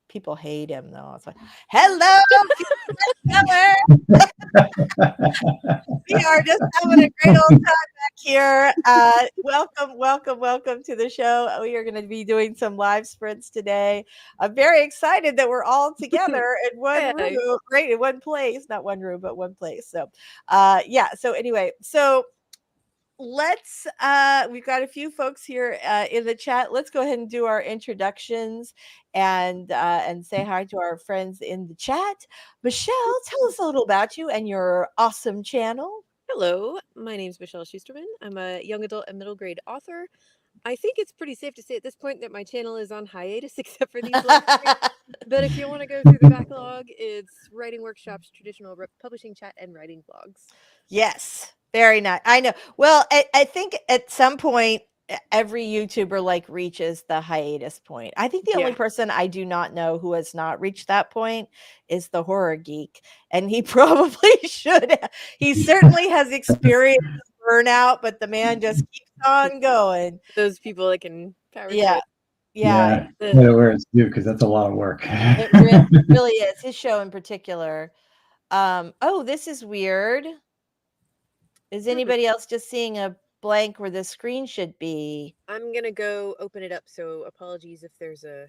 People hate him though. It's like, hello, we are just having a great old time back here. Welcome to the show. We are going to be doing some live sprints today. I'm very excited that we're all together in one Hey. room, right? In one place, not one room, but one place. So, yeah. So anyway, let's we've got a few folks here in the chat. Let's go ahead and do our introductions and say hi to our friends in the chat. Michelle, tell us a little about you and your awesome channel. Hello, my name's Michelle Schusterman. I'm a young adult and middle grade author. I think it's pretty safe to say at this point that my channel is on hiatus except for these live streams. But if you want to go through the backlog, it's writing workshops, traditional publishing chat, and writing blogs. Yes, very nice. I know. Well, I think at some point every YouTuber like reaches the hiatus point. I think the only Yeah. person I do not know who has not reached that point is the horror geek, and he probably should. He certainly has experienced burnout, but the man just keeps on going. Those people that can power through Yeah, it. yeah, Yeah, where it's due because that's a lot of work. it really is. His show in particular. Oh, this is weird. Is anybody else just seeing a blank where the screen should be? I'm going to go open it up, so apologies if there's a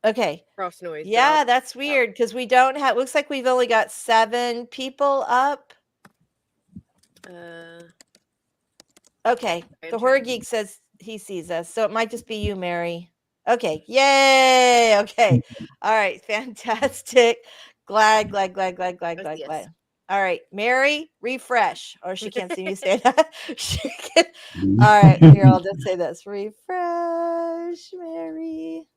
Okay. cross noise. Yeah, that's weird because we don't have, looks like we've only got 7 people up. Okay. The horror geek says he sees us, so it might just be you, Mary. Okay. Yay. Okay. All right. Fantastic. Glad. Yes. All right, Mary, refresh. Or she can't see me say that. All right, here, I'll just say this. Refresh, Mary.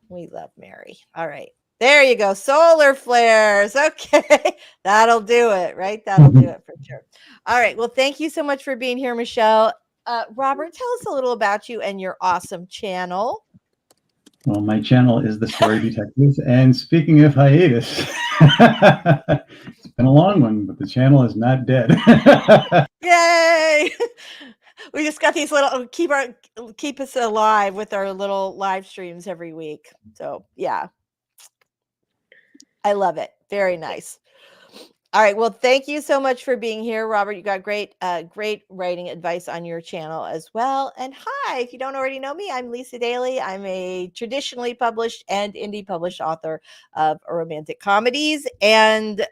We love Mary. All right. There you go. Solar flares. Okay. That'll do it, right? That'll do it for sure. All right. Well, thank you so much for being here, Michelle. Robert, tell us a little about you and your awesome channel. Well, my channel is The Story Detectives. And speaking of hiatus, it's been a long one, but the channel is not dead. Yay! We just got these little keep us alive with our little live streams every week. So yeah. I love it. Very nice. All right. Well, thank you so much for being here, Robert. You got great writing advice on your channel as well. And hi, if you don't already know me, I'm Lisa Daly. I'm a traditionally published and indie published author of romantic comedies and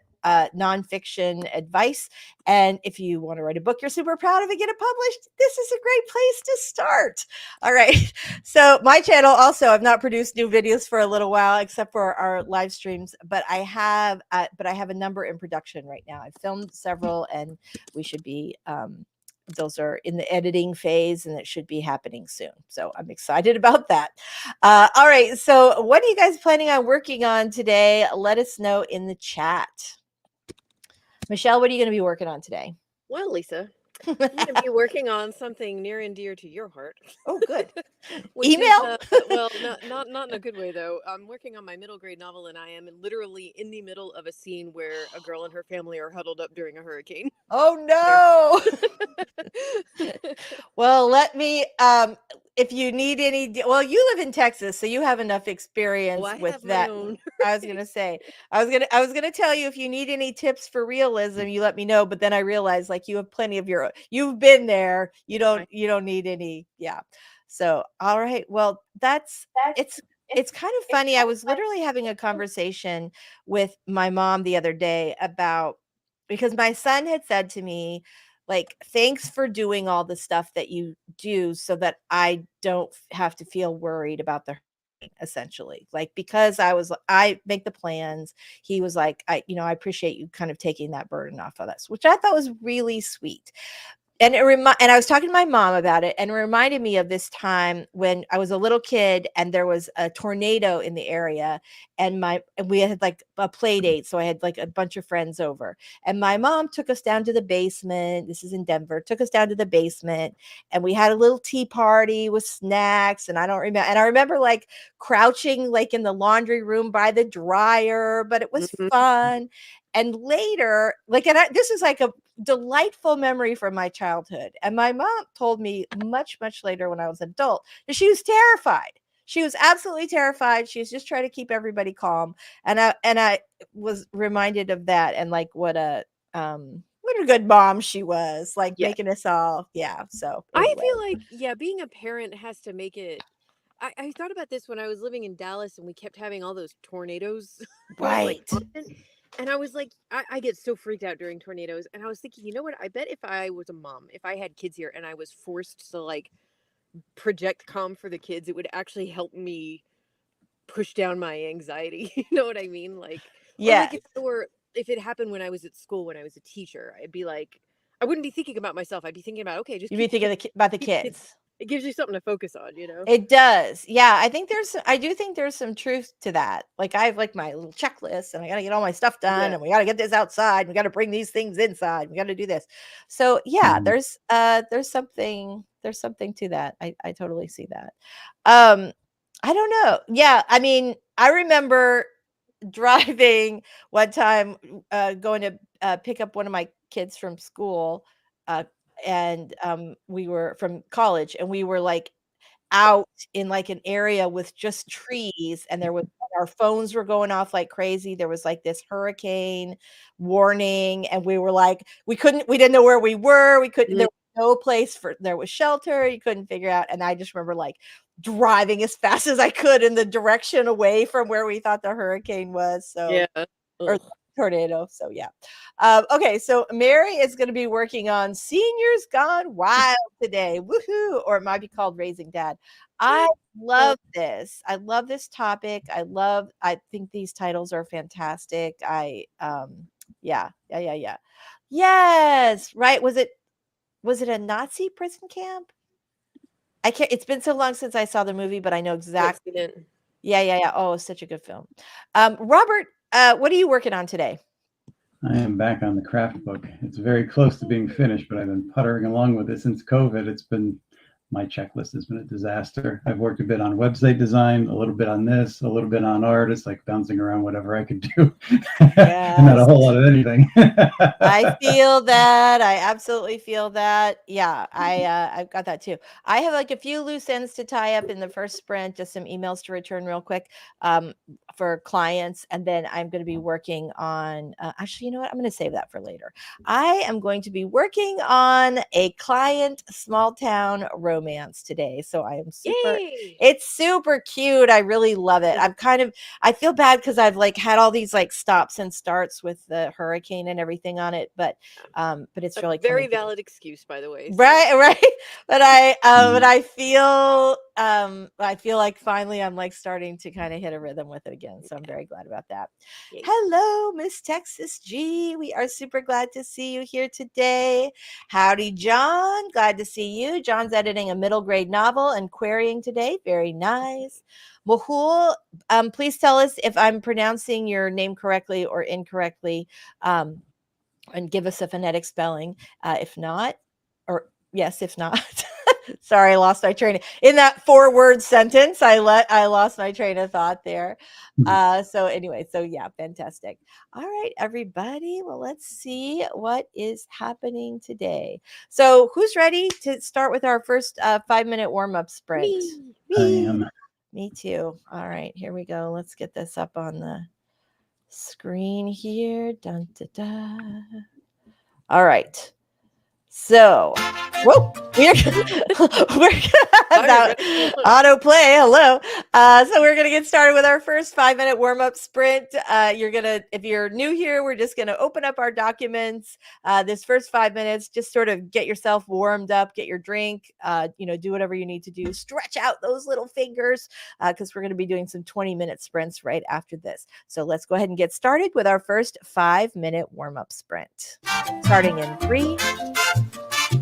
nonfiction advice. And if you want to write a book you're super proud of and get it published, this is a great place to start. All right. So my channel also, I've not produced new videos for a little while, except for our live streams, but I have a number in production right now. I've filmed several, and we should be those are in the editing phase, and it should be happening soon. So I'm excited about that. All right. So what are you guys planning on working on today? Let us know in the chat. Michelle, what are you going to be working on today? Well, Lisa, I'm going to be working on something near and dear to your heart. Oh, good. Email? Well, not in a good way, though. I'm working on my middle grade novel, and I am literally in the middle of a scene where a girl and her family are huddled up during a hurricane. Oh, no. Well, let me, if you need any, well, you live in Texas, so you have enough experience with that. I was going to say, I was going to tell you, if you need any tips for realism, you let me know. But then I realized, like, you have plenty of you've been there. You don't need any. Yeah. So, all right. Well, it's kind of funny. I was literally having a conversation with my mom the other day because my son had said to me, like, thanks for doing all the stuff that you do so that I don't have to feel worried about the hurricane, essentially. Like, because I make the plans. He was like, I appreciate you kind of taking that burden off of us, which I thought was really sweet. And and I was talking to my mom about it, and it reminded me of this time when I was a little kid and there was a tornado in the area, and we had like a play date. So I had like a bunch of friends over, and my mom took us down to the basement. This is in Denver, took us down to the basement, and we had a little tea party with snacks. And I don't remember. And I remember like crouching like in the laundry room by the dryer, but it was fun. And later, like, this is like a delightful memory from my childhood. And my mom told me much, much later when I was an adult that she was terrified. She was absolutely terrified. She was just trying to keep everybody calm. And I was reminded of that, and like what a good mom she was, like making us all. Yeah. So anyway. I feel like, yeah, being a parent has to make it. I thought about this when I was living in Dallas and we kept having all those tornadoes. Right. And I was like, I get so freaked out during tornadoes. And I was thinking, you know what? I bet if I was a mom, if I had kids here and I was forced to like project calm for the kids, it would actually help me push down my anxiety. You know what I mean? Like, or like if it happened when I was at school, when I was a teacher, I'd be like, I wouldn't be thinking about myself. I'd be thinking about, okay, just you'd be thinking about the kids. It gives you something to focus on, you know? It does. Yeah. I do think there's some truth to that. Like I have like my little checklist and I got to get all my stuff done and we got to get this outside. We got to bring these things inside. We got to do this. So yeah, there's something to that. I totally see that. I don't know. Yeah. I mean, I remember driving one time, going to pick up one of my kids from school. And we were from college and we were like out in like an area with just trees, and our phones were going off like crazy. There was like this hurricane warning, and we were like, we didn't know where we were. There was no place there was shelter. You couldn't figure out. And I just remember like driving as fast as I could in the direction away from where we thought the hurricane was. So or tornado. So yeah. Okay, so Mary is going to be working on Seniors Gone Wild today. Woohoo! Or it might be called Raising Dad. I love this. I love this topic. I think these titles are fantastic. Yeah. Yes, right. Was it a Nazi prison camp? I can't. It's been so long since I saw the movie, but I know exactly. Yeah. Oh, such a good film. Robert, what are you working on today? I am back on the craft book. It's very close to being finished, but I've been puttering along with it since COVID. My checklist has been a disaster. I've worked a bit on website design, a little bit on this, a little bit on art. It's like bouncing around whatever I could do. And not a whole lot of anything. I feel that. I absolutely feel that. Yeah, I've got that too. I have like a few loose ends to tie up in the first sprint, just some emails to return real quick for clients. And then I'm going to be working on, actually, you know what? I'm going to save that for later. I am going to be working on a client small town romance today. So I am it's super cute. I really love it. I feel bad because I've like had all these like stops and starts with the hurricane and everything on it, but it's really very valid excuse, by the way. Right. But I feel like finally I'm like starting to kind of hit a rhythm with it again. So I'm very glad about that. Yay. Hello, Miss Texas G. We are super glad to see you here today. Howdy, John. Glad to see you. John's editing a middle grade novel and querying today. Very nice. Mahul, please tell us if I'm pronouncing your name correctly or incorrectly, and give us a phonetic spelling. If not. Sorry, I lost my train in that 4-word sentence. I lost my train of thought there. So anyway, so yeah, fantastic. All right, everybody. Well, let's see what is happening today. So who's ready to start with our first 5-minute warm-up sprint? Me. I am. Me too. All right, here we go. Let's get this up on the screen here. Dun, da, da. All right. So, whoa, we're gonna have that autoplay. Hello. So we're gonna get started with our first 5-minute warm-up sprint. If you're new here, we're just gonna open up our documents. This first 5 minutes, just sort of get yourself warmed up, get your drink, do whatever you need to do. Stretch out those little fingers, because we're gonna be doing some 20-minute sprints right after this. So let's go ahead and get started with our first 5-minute warm-up sprint. Starting in 3, 2,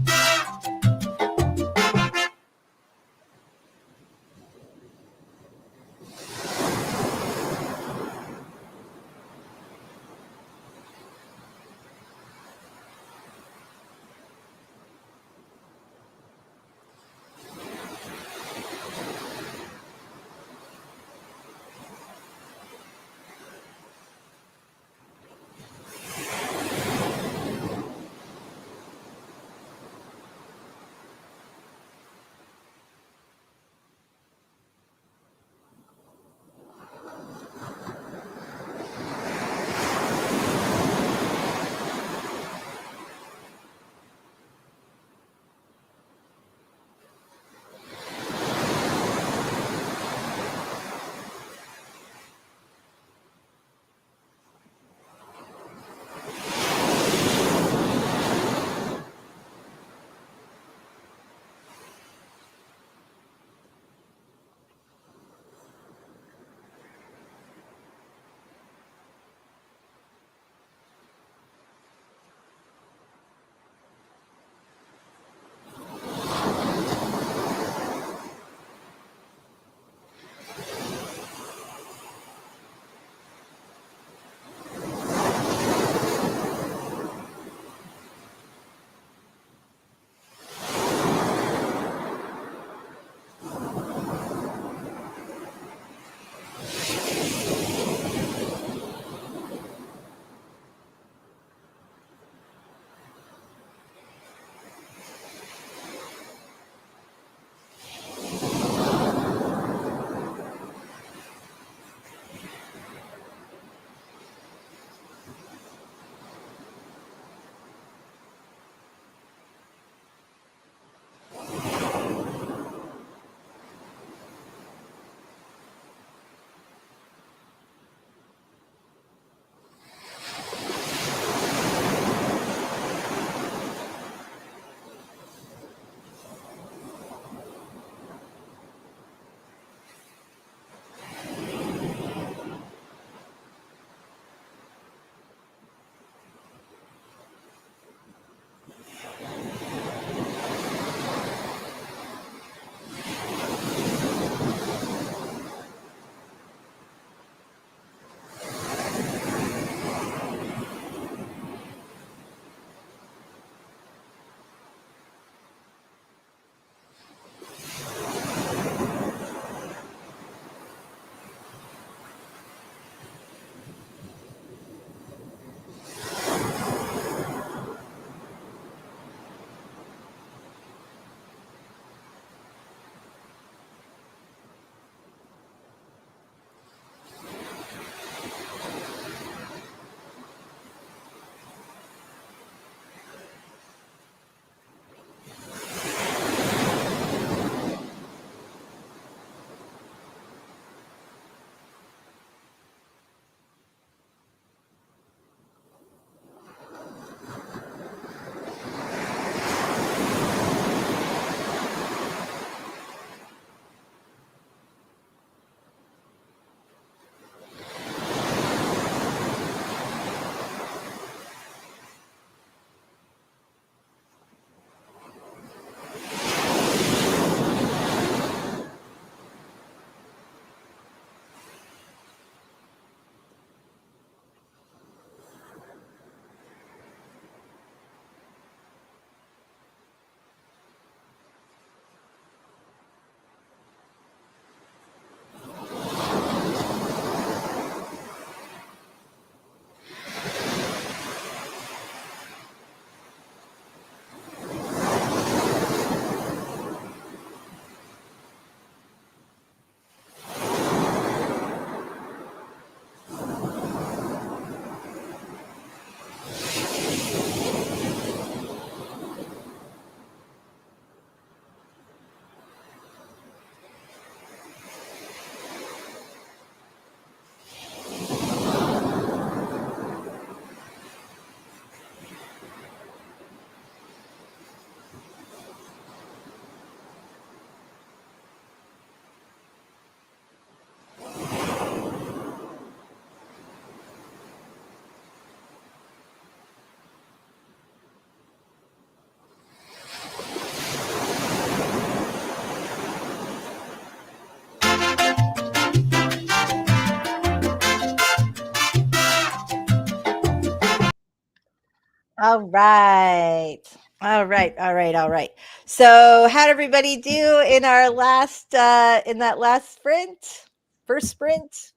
All right. All right. So how'd everybody do in our last in that last sprint? First sprint?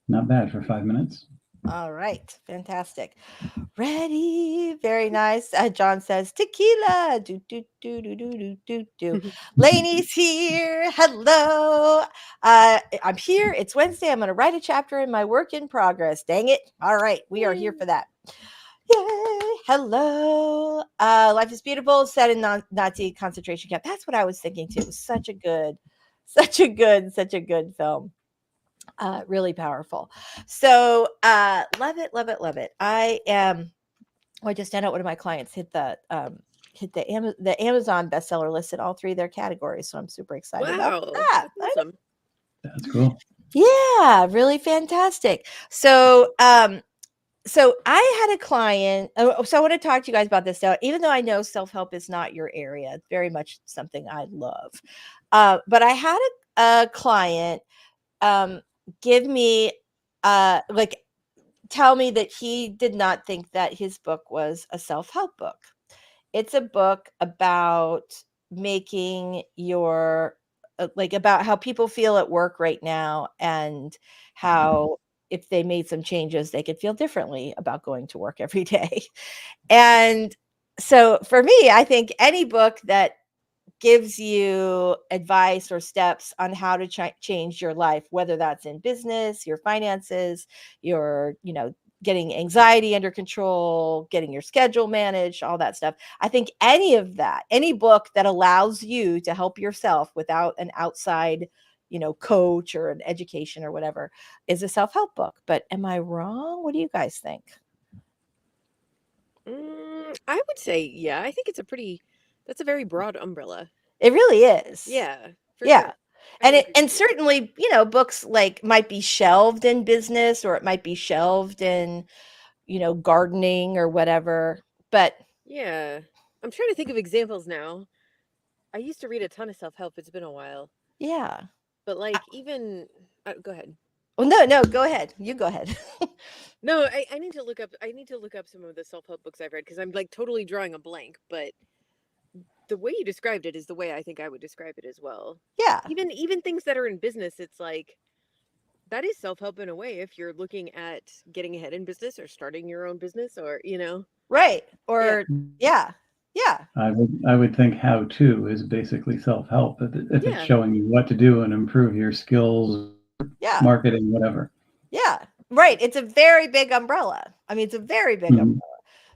Not bad for 5 minutes. All right. Fantastic. Ready. Very nice. John says tequila. Do do do do do do do do. Lainey's here. Hello. I'm here. It's Wednesday. I'm going to write a chapter in my work in progress. Dang it. All right. We are here for that. Yay. Hello. Life is Beautiful, set in Nazi concentration camp. That's what I was thinking too. It was such a good film. Really powerful. So love it. I just found out one of my clients hit the Amazon bestseller list in all 3 of their categories. So I'm super excited about that. That's awesome. That's cool. Yeah, really fantastic. So so I had a client. So I want to talk to you guys about this now, even though I know self-help is not your area. It's very much something I love. But I had a client give me tell me that he did not think that his book was a self-help book. It's a book about making your about how people feel at work right now, and how if they made some changes they could feel differently about going to work every day. And so for me, I think any book that gives you advice or steps on how to change your life, whether that's in business, your finances, your, getting anxiety under control, getting your schedule managed, all that stuff. I think any book that allows you to help yourself without an outside, coach or an education or whatever, is a self-help book. But am I wrong? What do you guys think? I would say, yeah, I think that's a very broad umbrella. It really is. Yeah. Yeah. Sure. And certainly, books might be shelved in business, or it might be shelved in, gardening or whatever. But yeah, I'm trying to think of examples now. I used to read a ton of self-help. It's been a while. Yeah. But even go ahead. Well, no, go ahead. You go ahead. No, I need to look up some of the self-help books I've read, because I'm totally drawing a blank, but the way you described it is the way I think I would describe it as well. Yeah. Even things that are in business, it's that is self-help in a way, if you're looking at getting ahead in business or starting your own business, or Right. Or yeah. I would think how to is basically self-help. If it's showing you what to do and improve your skills, marketing, whatever. Yeah. Right. It's a very big umbrella. I mean, it's a very big umbrella.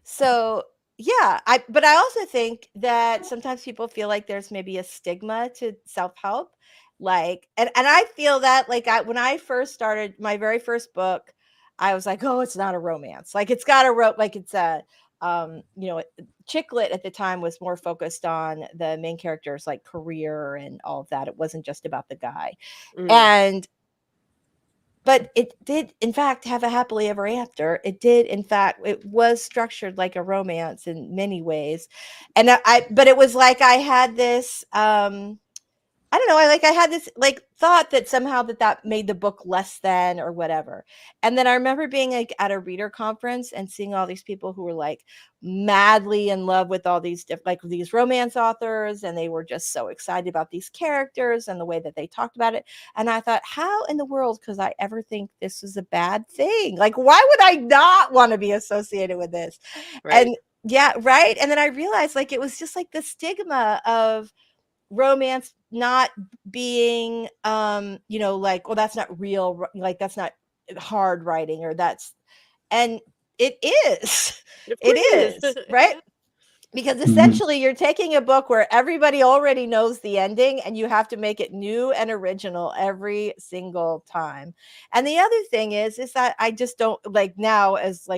So yeah, but I also think that sometimes people feel like there's maybe a stigma to self-help. And I feel that when I first started my very first book, I was like, oh, it's not a romance. It's got it's a chick lit at the time was more focused on the main character's career and all of that. It wasn't just about the guy. But it did, in fact, have a happily ever after. It did, in fact, it was structured like a romance in many ways. And but it was I had this, I don't know. I had this thought that somehow that made the book less than or whatever. And then I remember being at a reader conference and seeing all these people who were madly in love with all these these romance authors. And they were just so excited about these characters and the way that they talked about it. And I thought, how in the world could I ever think this was a bad thing? Why would I not want to be associated with this? Right. And yeah, right. And then I realized it was just the stigma of romance not being well, that's not real, that's not hard writing, or and it is. It is right. Because essentially you're taking a book where everybody already knows the ending and you have to make it new and original every single time. And the other thing is that I just don't now, as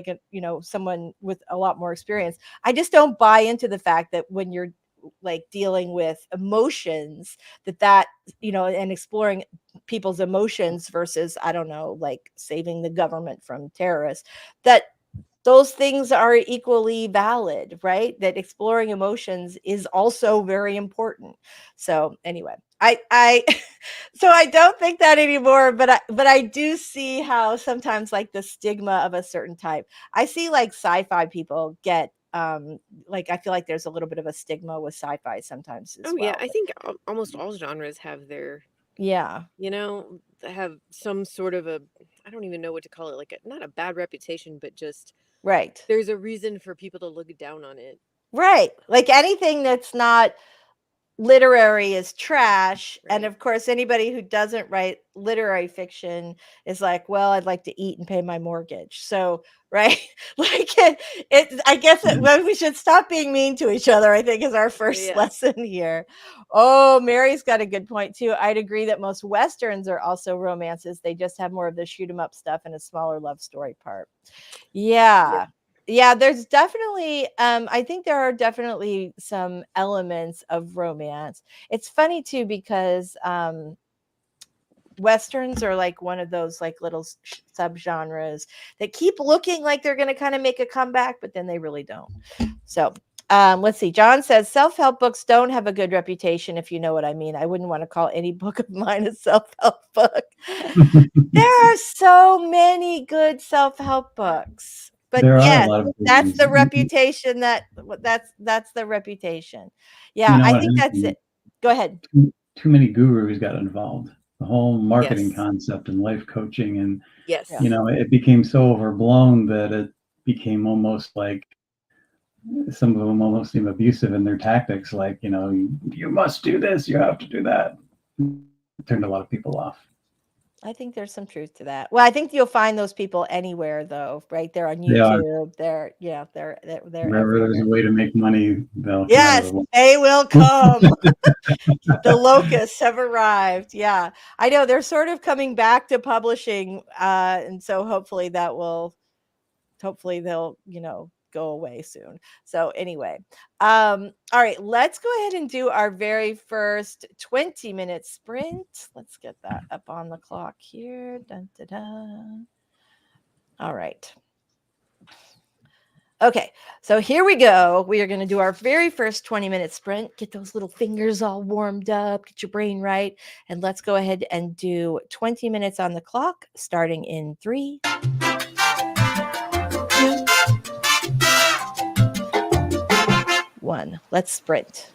someone with a lot more experience, I just don't buy into the fact that when you're dealing with emotions, that and exploring people's emotions versus, I don't know, saving the government from terrorists, that those things are equally valid, right? That exploring emotions is also very important. So anyway, I so I don't think that anymore, but I do see how sometimes the stigma of a certain type. I see sci-fi people get like I feel like there's a little bit of a stigma with sci-fi sometimes as well. Yeah, I think almost all genres have their, have some sort of a, I don't even know what to call it, like not a bad reputation, but just right. There's a reason for people to look down on it. Right. Like anything that's not literary is trash. Right. And of course, anybody who doesn't write literary fiction is like, well, I'd like to eat and pay my mortgage. So, right. Like I guess well, we should stop being mean to each other, I think is our first lesson here. Oh, Mary's got a good point too. I'd agree that most Westerns are also romances. They just have more of the shoot 'em up stuff and a smaller love story part. Yeah, there's definitely I think there are definitely some elements of romance. It's funny too because Westerns are like one of those like little subgenres that keep looking like they're going to kind of make a comeback, but then they really don't. So let's see. John says self-help books don't have a good reputation, if you know what I mean. I wouldn't want to call any book of mine a self-help book. There are so many good self-help books. But yes, that's the reputation that's the reputation. Yeah, I think that's it. Go ahead. Too many gurus got involved. The whole marketing concept and life coaching, and it became so overblown that it became almost like some of them almost seem abusive in their tactics. Like, you must do this, you have to do that. It turned a lot of people off. I think there's some truth to that. Well, I think you'll find those people anywhere, though, right? They're on YouTube. They're wherever there's a way to make money, they'll they will come. The locusts have arrived. Yeah, I know they're sort of coming back to publishing, and so hopefully they'll go away soon. So anyway, all right, let's go ahead and do our very first 20-minute sprint. Let's get that up on the clock here. Dun, dun, dun. All right. Okay, so here we go. We are going to do our very first 20-minute sprint. Get those little fingers all warmed up, get your brain right, and let's go ahead and do 20 minutes on the clock, starting in 3, 2, 1. Let's sprint.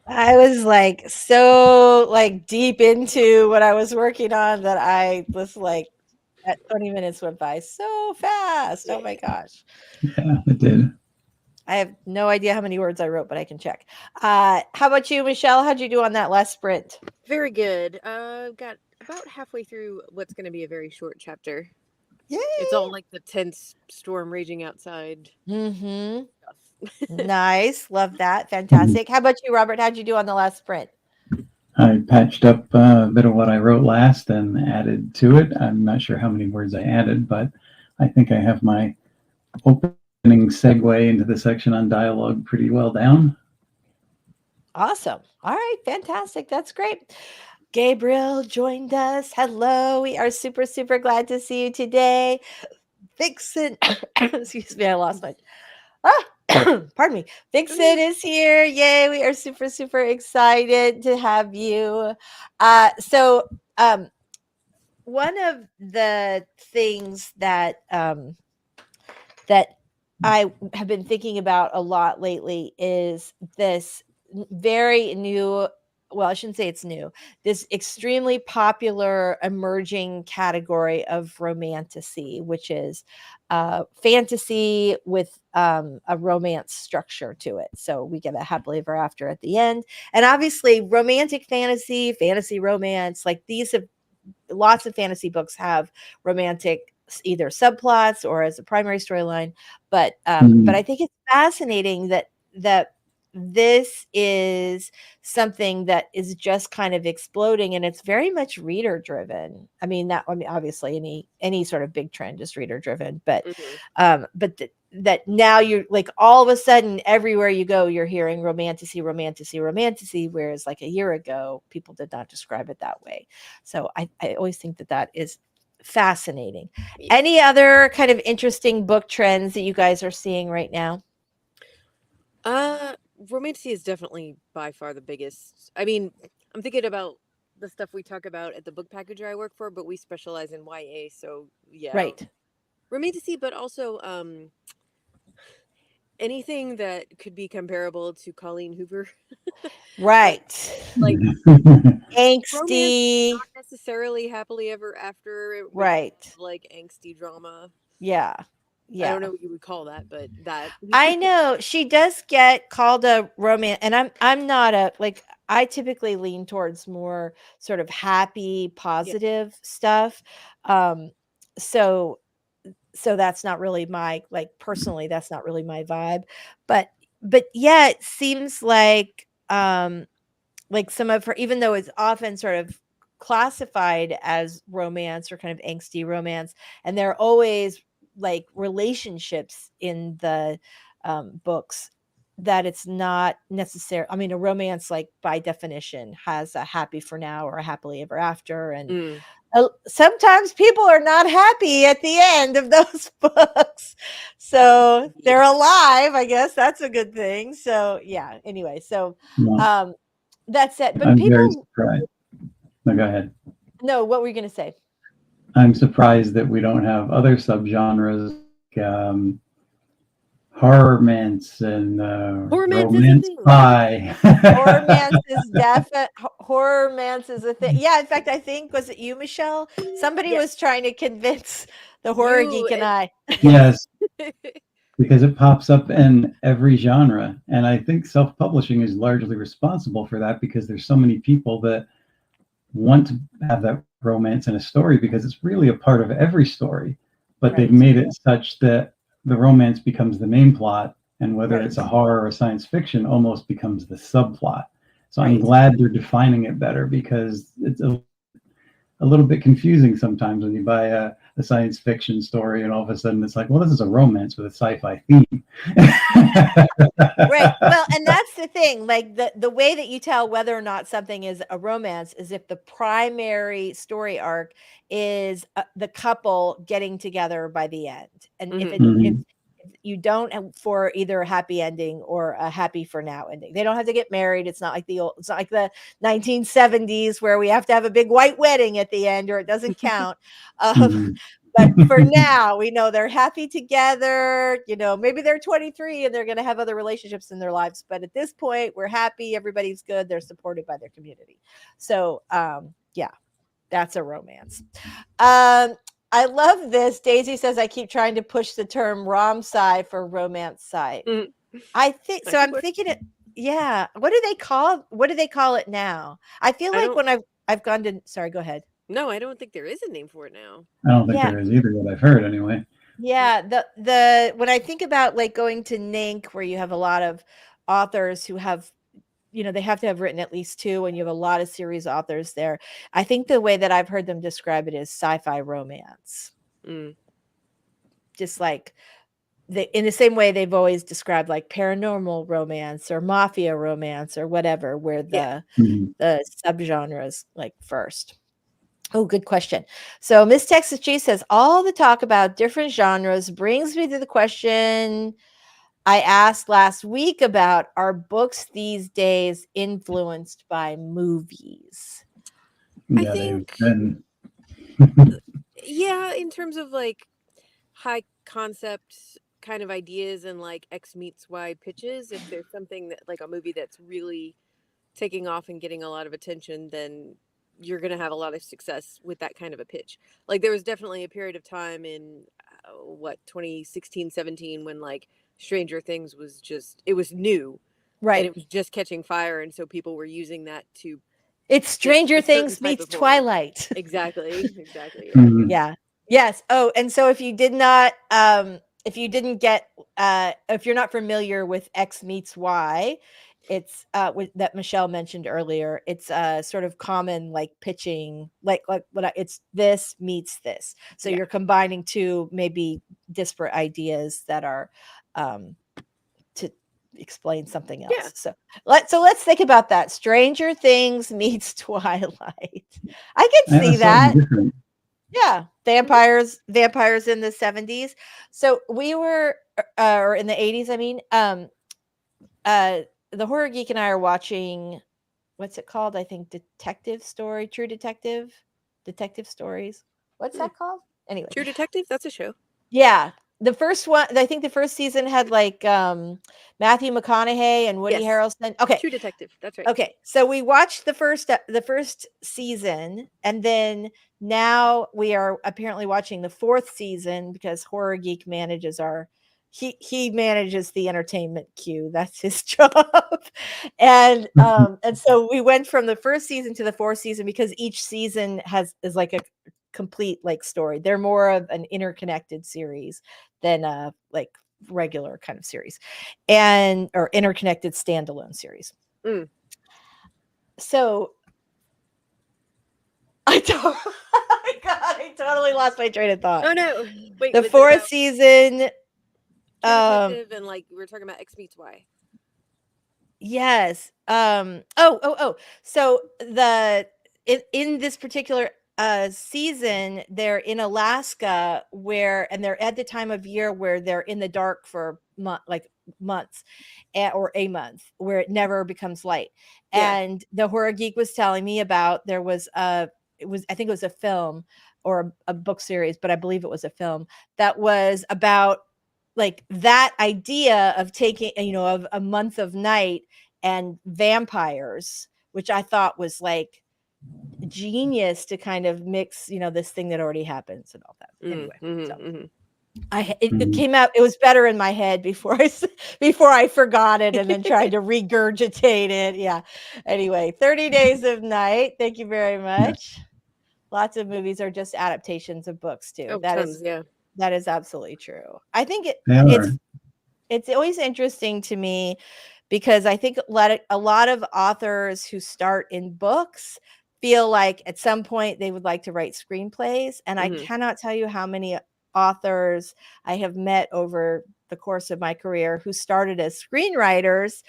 I was like so like deep into what I was working on that I was like, that 20 minutes went by so fast. Oh my gosh. Yeah, it did. I have no idea how many words I wrote, but I can check. How about you, Michelle? How'd you do on that last sprint? Very good. Got about halfway through what's going to be a very short chapter. Yay! It's all like the tense storm raging outside. Mm-hmm. Stuff. Nice. Love that. Fantastic. How about you, Robert? How'd you do on the last sprint? I patched up a bit of what I wrote last and added to it. I'm not sure how many words I added, but I think I have my opening segue into the section on dialogue pretty well down. Awesome. All right. Fantastic. That's great. Gabriel joined us. Hello. We are super, super glad to see you today. Vixen, excuse me, I lost my, pardon me. Vixen is here. Yay. We are super, super excited to have you. One of the things that, that I have been thinking about a lot lately is this very new, well, I shouldn't say it's new, this extremely popular emerging category of romantasy, which is fantasy with a romance structure to it. So we get a happily ever after at the end. And obviously romantic fantasy, fantasy romance, like these have lots of fantasy books have romantic either subplots or as a primary storyline, but I think it's fascinating that this is something that is just kind of exploding, and it's very much reader driven. I mean, obviously any sort of big trend is reader driven, but that now you're like all of a sudden everywhere you go you're hearing romantasy, whereas like a year ago people did not describe it that way. So I always think that is fascinating. Any other kind of interesting book trends that you guys are seeing right now? Romantasy is definitely by far the biggest. I mean, I'm thinking about the stuff we talk about at the book packager I work for, but we specialize in YA, so yeah. Right. Romantasy, but also anything that could be comparable to Colleen Hoover. Right. Like angsty, not necessarily happily ever after, right? Like angsty drama. Yeah. I don't know what you would call that, but that I know she does get called a romance, and I'm not a like. I typically lean towards more sort of happy, positive stuff. So that's not really my, like, personally, that's not really my vibe. But yeah, it seems like some of her, even though it's often sort of classified as romance or kind of angsty romance, and there are always like relationships in the books, that it's not necessary. I mean, a romance, like by definition, has a happy for now or a happily ever after, and sometimes people are not happy at the end of those books, so they're alive. I guess that's a good thing. So yeah. Anyway, so that's it. But I'm people, very surprised. No, go ahead. No, what were you going to say? I'm surprised that we don't have other subgenres, horror-mance and romance pie. Horror-mance is a thing. Yeah, in fact, I think, was it you, Michelle? Somebody was trying to convince the horror geek and I. Yes, because it pops up in every genre, and I think self-publishing is largely responsible for that, because there's so many people that want to have that romance in a story because it's really a part of every story, but they've made it such that the romance becomes the main plot, and whether it's a horror or science fiction almost becomes the subplot. So I'm glad they're defining it better, because it's a little bit confusing sometimes when you buy a science fiction story and all of a sudden it's like, well, this is a romance with a sci-fi theme. Right. Well, and that's the thing, like the way that you tell whether or not something is a romance is if the primary story arc is the couple getting together by the end. And if you don't have for either a happy ending or a happy for now ending, they don't have to get married. It's not like it's not like the 1970s where we have to have a big white wedding at the end or it doesn't count. But for now, we know they're happy together. You know, maybe they're 23 and they're going to have other relationships in their lives. But at this point, we're happy. Everybody's good. They're supported by their community. So, yeah, that's a romance. I love this. Daisy says, I keep trying to push the term rom-sci for romance site. I think so. I'm thinking it. Yeah. What do they call it now? I feel like when I've gone to, sorry, go ahead. No, I don't think there is a name for it now. I don't think there is either, what I've heard anyway. Yeah, the when I think about like going to NINC, where you have a lot of authors who have, you know, they have to have written at least 2, and you have a lot of series authors there. I think the way that I've heard them describe it is sci-fi romance. Just like in the same way they've always described like paranormal romance or mafia romance or whatever, where the subgenres like first. Oh, good question. So Miss Texas G says, all the talk about different genres brings me to the question I asked last week about, are books these days influenced by movies? Yeah, I think, yeah, in terms of like high concept kind of ideas and like X meets Y pitches, if there's something that like a movie that's really taking off and getting a lot of attention, then you're going to have a lot of success with that kind of a pitch. Like there was definitely a period of time in 2016, 17 when like Stranger Things was just, it was new. Right. And it was just catching fire. And so people were using that to. It's Stranger Things meets Twilight. Exactly. Exactly. Yeah. Yes. Oh, and so if you did not, if you didn't get, if you're not familiar with X meets Y, it's that Michelle mentioned earlier. It's sort of common like pitching, like what it's this meets this. So you're combining 2 maybe disparate ideas that are to explain something else. Yeah. So let's think about that. Stranger Things meets Twilight. I can see that. Different. Yeah, vampires in the 70s. So we were, or in the 80s. I mean, the Horror Geek and I are watching, what's it called? I think Detective Stories. What's that called? Anyway, True Detective. That's a show. Yeah. The first one, I think the first season had like Matthew McConaughey and Woody Harrelson. Okay. True Detective. That's right. Okay. So we watched the first season, and then now we are apparently watching the 4th season because Horror Geek manages he manages the entertainment queue. That's his job. And so we went from the first season to the 4th season because each season is like a complete like story. They're more of an interconnected series than like regular kind of series, or interconnected standalone series. So I totally lost my train of thought. Oh no! Wait, the 4th season. And like we were talking about X meets Y. Yes. So in this particular season, they're in Alaska and they're at the time of year where they're in the dark for months, or a month where it never becomes light. And the Horror Geek was telling me about, I think it was a film or a book series, but I believe it was a film that was about like that idea of taking, of a month of night and vampires, which I thought was like genius to kind of mix, this thing that already happens and all that. Anyway, it came out, it was better in my head before I forgot it and then tried to regurgitate it. Yeah. Anyway, 30 Days of Night. Thank you very much. Yeah. Lots of movies are just adaptations of books too. Oh, tons, that is absolutely true. I think it's always interesting to me because I think a lot of authors who start in books feel like at some point they would like to write screenplays. And I cannot tell you how many authors I have met over the course of my career who started as screenwriters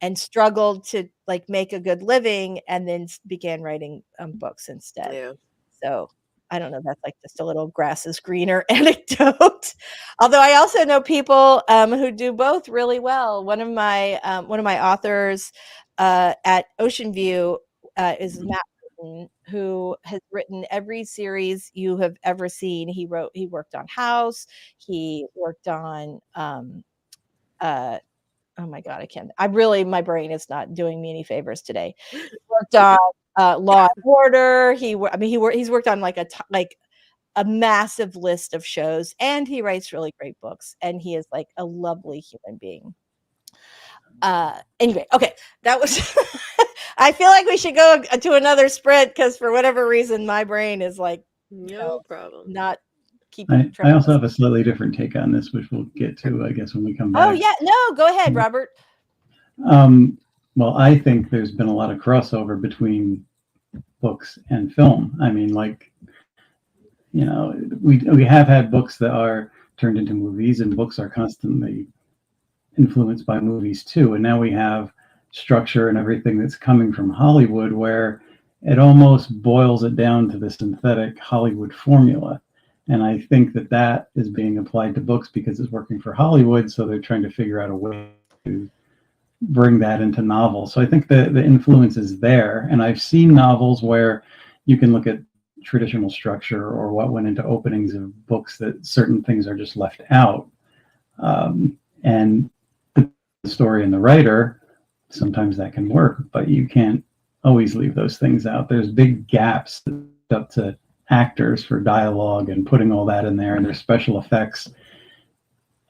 and struggled to like make a good living and then began writing books instead. Yeah. So I don't know. That's like just a little grass is greener anecdote. Although I also know people who do both really well. One of my authors at Ocean View is Matt Martin, who has written every series you have ever seen. He worked on House. He worked on, oh my God, my brain is not doing me any favors today. He worked on Law and Order. He's worked on like a massive list of shows, and he writes really great books, and he is like a lovely human being. Anyway, okay, that was I feel like we should go to another sprint because for whatever reason my brain is like no problem not keeping track. I also have a slightly different take on this, which we'll get to, I guess, when we come back. Oh yeah, no, go ahead, Robert. Well, I think there's been a lot of crossover between books and film. I mean, like, you know, we have had books that are turned into movies, and books are constantly influenced by movies too. And now we have structure and everything that's coming from Hollywood, where it almost boils it down to the synthetic Hollywood formula. And I think that is being applied to books because it's working for Hollywood. So they're trying to figure out a way to bring that into novels. So I think the influence is there. And I've seen novels where you can look at traditional structure or what went into openings of books, that certain things are just left out. And the story and the writer, sometimes that can work, but you can't always leave those things out. There's big gaps up to actors for dialogue and putting all that in there, and there's special effects.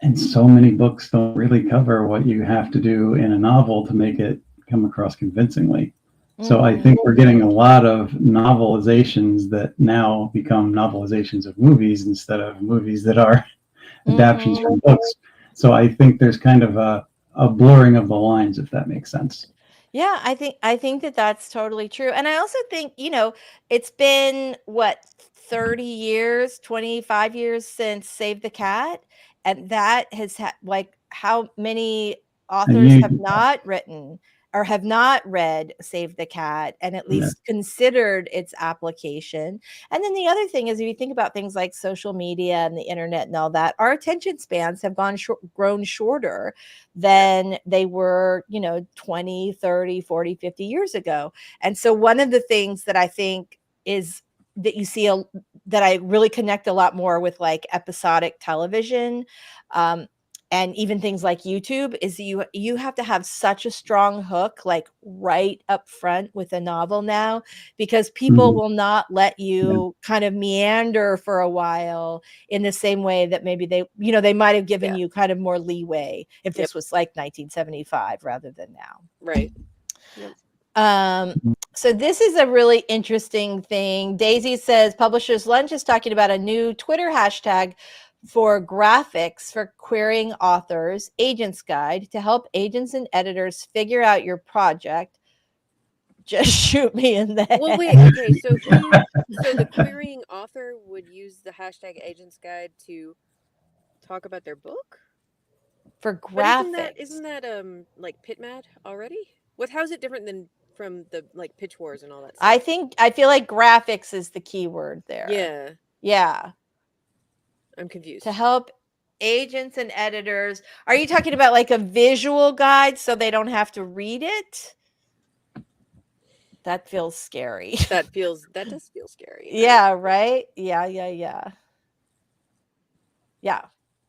And so many books don't really cover what you have to do in a novel to make it come across convincingly. So I think we're getting a lot of novelizations that now become novelizations of movies instead of movies that are adaptations from books. So I think there's kind of a blurring of the lines, if that makes sense. Yeah, I think that's totally true. And I also think, it's been 30 years, 25 years since Save the Cat, and that has like how many authors have not written or have not read Save the Cat and at least considered its application. And then the other thing is, if you think about things like social media and the internet and all that, our attention spans have grown shorter than they were, 20, 30, 40, 50 years ago. And so one of the things that I think is that you see that I really connect a lot more with, like episodic television, and even things like YouTube, is you have to have such a strong hook, like right up front with a novel now, because people will not let you kind of meander for a while in the same way that maybe they might have given you kind of more leeway if this was like 1975 rather than now. Right. So this is a really interesting thing. Daisy says Publishers Lunch is talking about a new Twitter hashtag for graphics for querying authors, Agents Guide, to help agents and editors figure out your project. Just shoot me in the head. Well, wait, okay, so the querying author would use the hashtag Agents Guide to talk about their book? For graphics. But isn't that like PitMad already? How's it different than from the like Pitch Wars and all that stuff? I feel like graphics is the key word there. Yeah. Yeah. I'm confused. To help agents and editors. Are you talking about like a visual guide so they don't have to read it? That feels scary. That does feel scary. Yeah, right? Yeah. Yeah,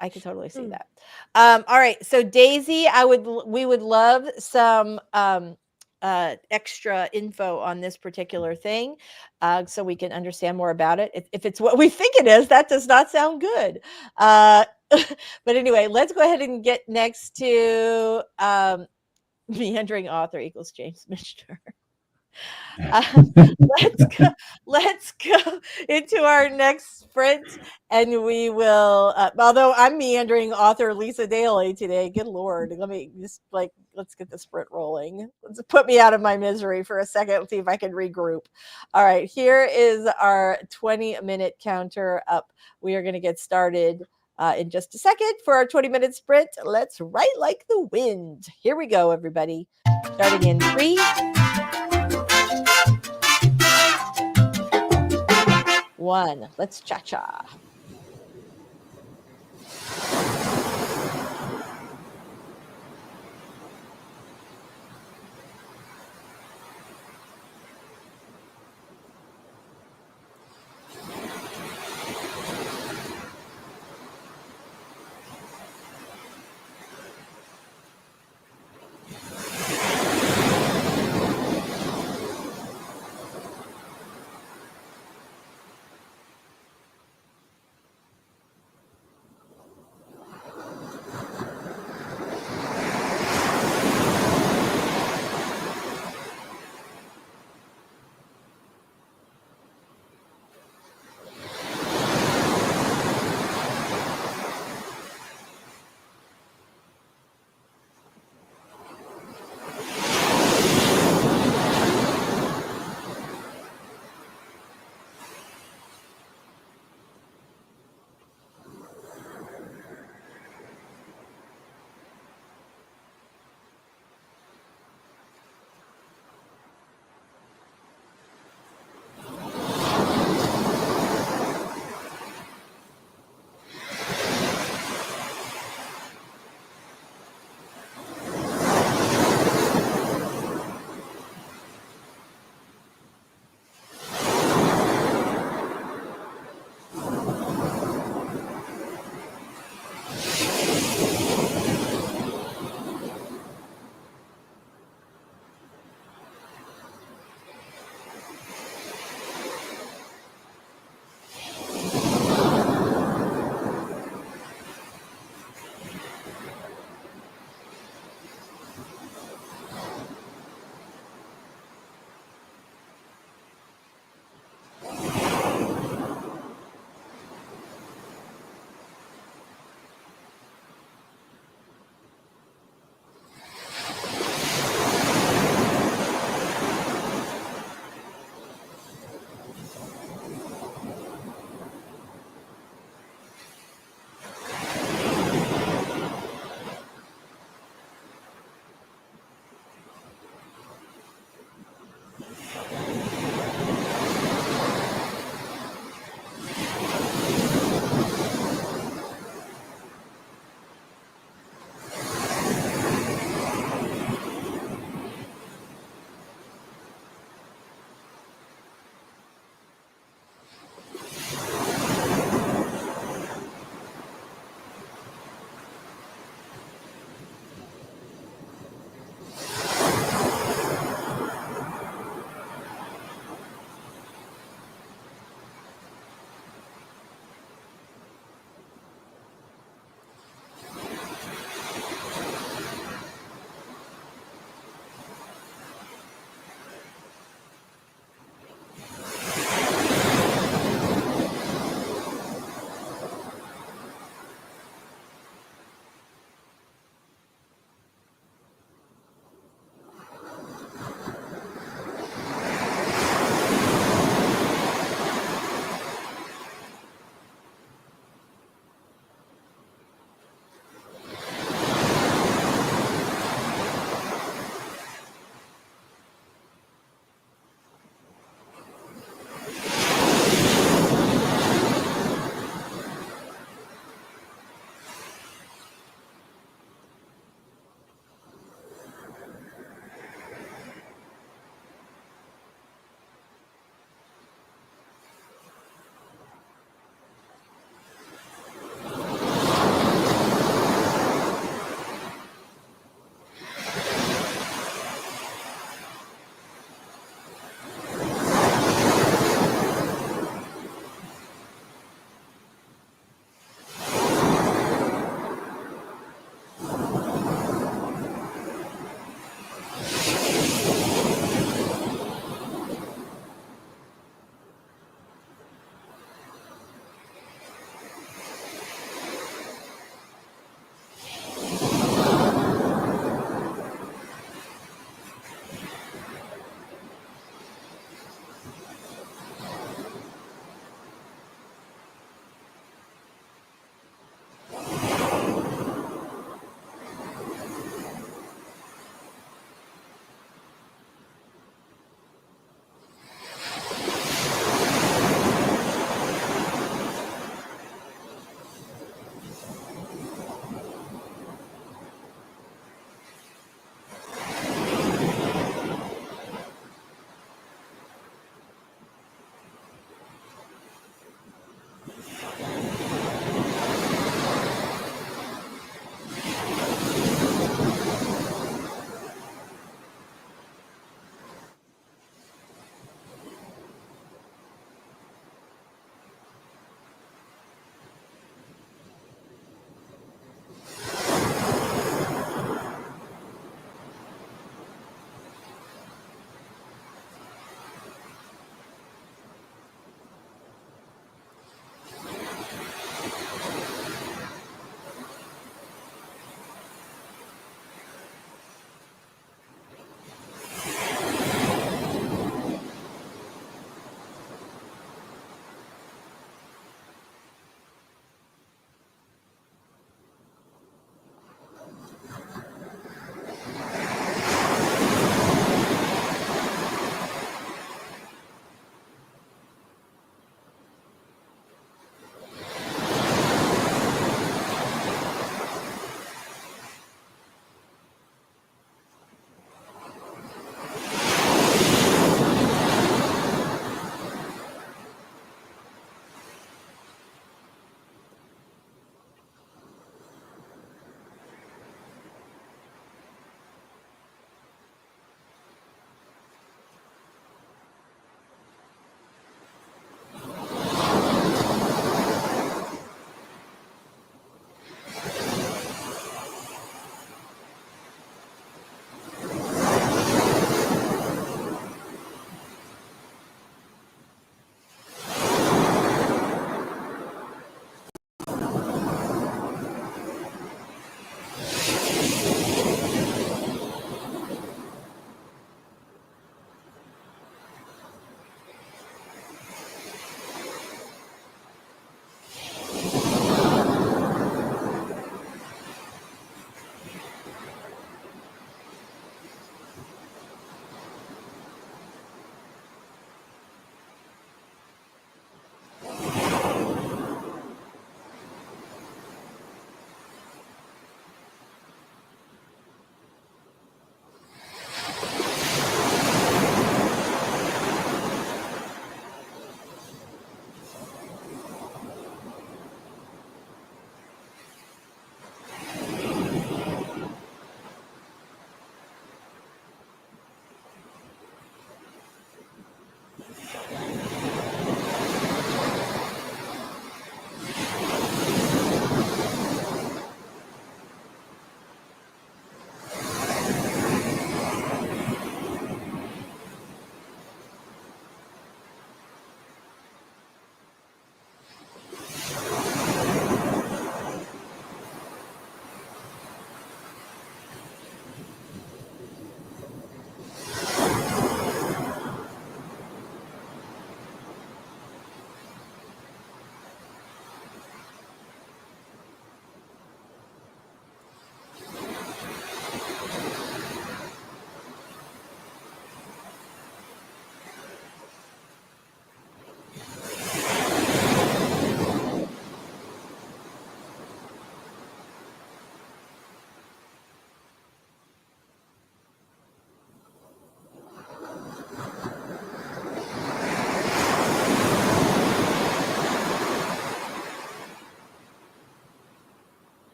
I could totally see that. All right. So Daisy, we would love some extra info on this particular thing, so we can understand more about it. If it's what we think it is, that does not sound good. But anyway, let's go ahead and get next to meandering author equals James Michener. Let's go into our next sprint, and we will, although I'm meandering author Lisa Daly today, good Lord, let's get the sprint rolling. Let's put me out of my misery for a second. Let's see if I can regroup. All right, here is our 20-minute counter up. We are going to get started in just a second for our 20-minute sprint. Let's write like the wind. Here we go, everybody. Starting in 3, 1. Let's cha-cha.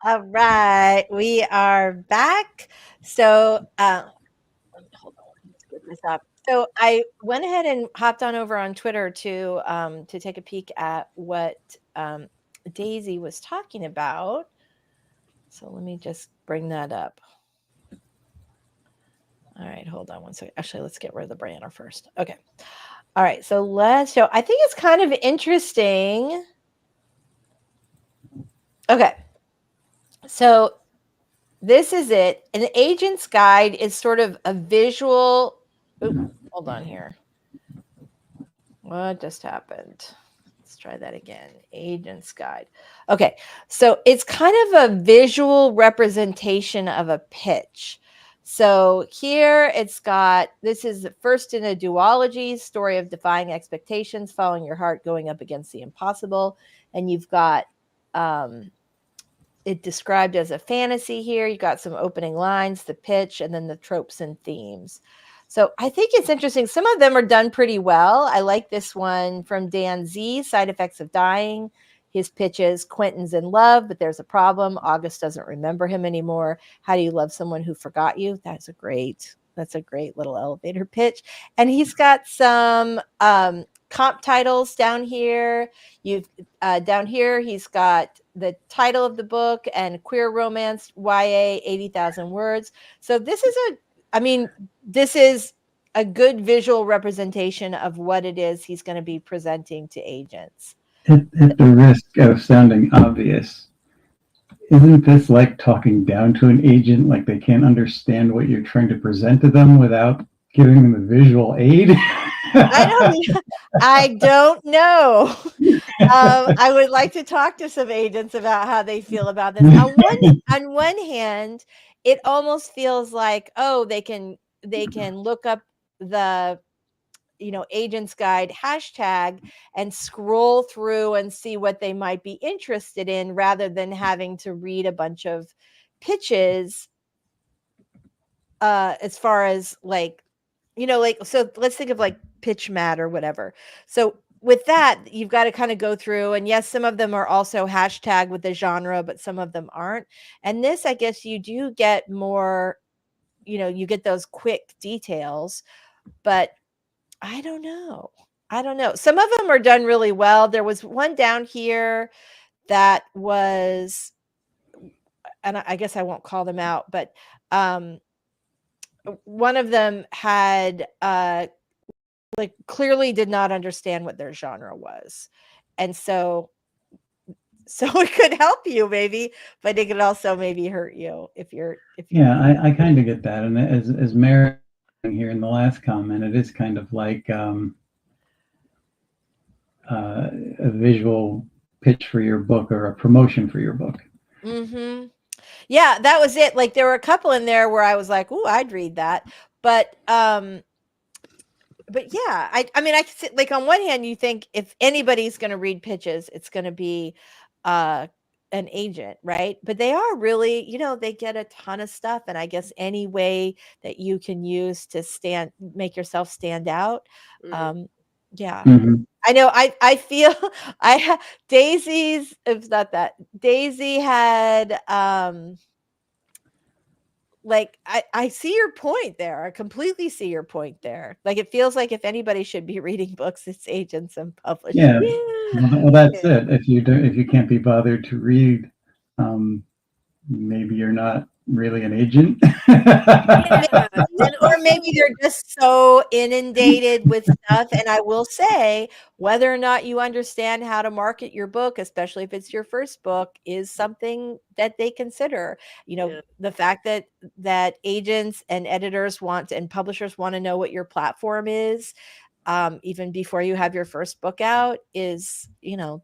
All right, we are back. So, hold on, let's get this up. So I went ahead and hopped on over on Twitter to take a peek at what Daisy was talking about. So let me just bring that up. All right, hold on one second. Actually, let's get rid of the banner first. Okay. All right, so let's show. I think it's kind of interesting. Okay. So this is it. An agent's guide is sort of a visual. Oops, hold on here. What just happened? Let's try that again. Agent's guide. Okay. So it's kind of a visual representation of a pitch. So here it's got, this is first in a duology, story of defying expectations, following your heart, going up against the impossible. And you've got it described as a fantasy here. You got some opening lines, the pitch, and then the tropes and themes. So I think it's interesting. Some of them are done pretty well. I like this one from Dan Z, Side Effects of Dying. His pitch is Quentin's in love, but there's a problem. August doesn't remember him anymore. How do you love someone who forgot you? That's a great little elevator pitch. And he's got some comp titles down here. You've down here, he's got the title of the book and queer romance, YA, 80,000 words. So this is this is a good visual representation of what it is he's going to be presenting to agents. At the risk of sounding obvious, isn't this like talking down to an agent, like they can't understand what you're trying to present to them without giving them a visual aid? I don't know. I would like to talk to some agents about how they feel about this. On one hand, it almost feels like, oh, they can look up the agent's guide hashtag and scroll through and see what they might be interested in, rather than having to read a bunch of pitches as far as so let's think of like PitchMat or whatever. So with that, you've got to kind of go through, and yes, some of them are also hashtag with the genre, but some of them aren't. And this, I guess you do get more, you get those quick details, but I don't know. Some of them are done really well. There was one down here that was, and I guess I won't call them out, but one of them had clearly did not understand what their genre was. And so it could help you maybe, but it could also maybe hurt you if you're I kind of get that. And as Mary here in the last comment, it is kind of like a visual pitch for your book or a promotion for your book. Mm-hmm. Yeah, that was it. Like there were a couple in there where I was like, "Ooh, I'd read that." But yeah, I mean, I can see, like on one hand, you think if anybody's going to read pitches, it's going to be an agent, right? But they are really, they get a ton of stuff, and I guess any way that you can use to make yourself stand out. Yeah. Mm-hmm. I know. I feel Daisy's. It's not that Daisy had. Like I see your point there. I completely see your point there. Like it feels like if anybody should be reading books, it's agents and publishers. Yeah. Well, that's it. If you can't be bothered to read, maybe you're not really an agent. Or maybe they're just so inundated with stuff. And I will say, whether or not you understand how to market your book, especially if it's your first book, is something that they consider. The fact that agents and editors and publishers want to know what your platform is, even before you have your first book out, is,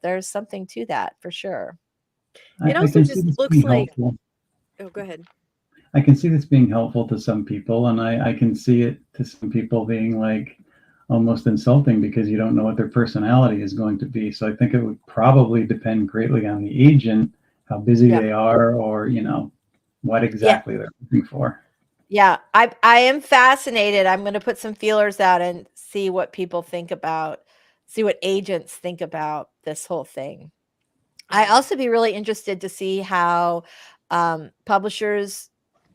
there's something to that for sure. It also just looks like helpful. Oh, go ahead. I can see this being helpful to some people, and I can see it to some people being like almost insulting because you don't know what their personality is going to be. So I think it would probably depend greatly on the agent, how busy they are, or what exactly they're looking for. Yeah, I am fascinated. I'm going to put some feelers out and see what people think about, see what agents think about this whole thing. I also be really interested to see how Publishers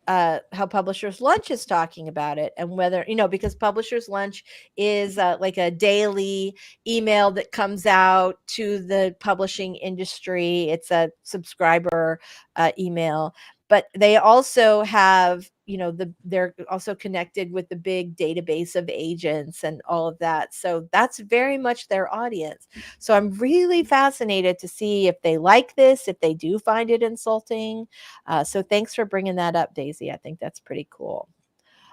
Lunch is talking about it, and whether, because Publishers Lunch is like a daily email that comes out to the publishing industry. It's a subscriber email, but they also have, they're also connected with the big database of agents and all of that. So that's very much their audience. So I'm really fascinated to see if they like this, if they do find it insulting. So thanks for bringing that up, Daisy. I think that's pretty cool.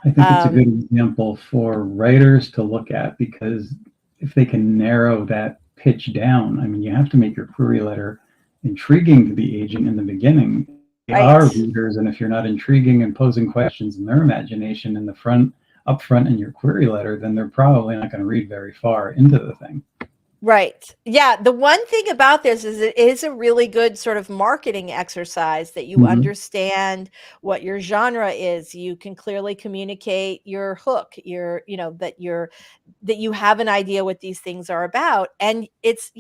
I think it's a good example for writers to look at, because if they can narrow that pitch down, I mean, you have to make your query letter intriguing to the agent in the beginning. They are readers, and if you're not intriguing and posing questions in their imagination in the up front in your query letter, then they're probably not going to read very far into the thing. Right. Yeah. The one thing about this is it is a really good sort of marketing exercise that you understand what your genre is. You can clearly communicate your hook, that you have an idea what these things are about. And it's,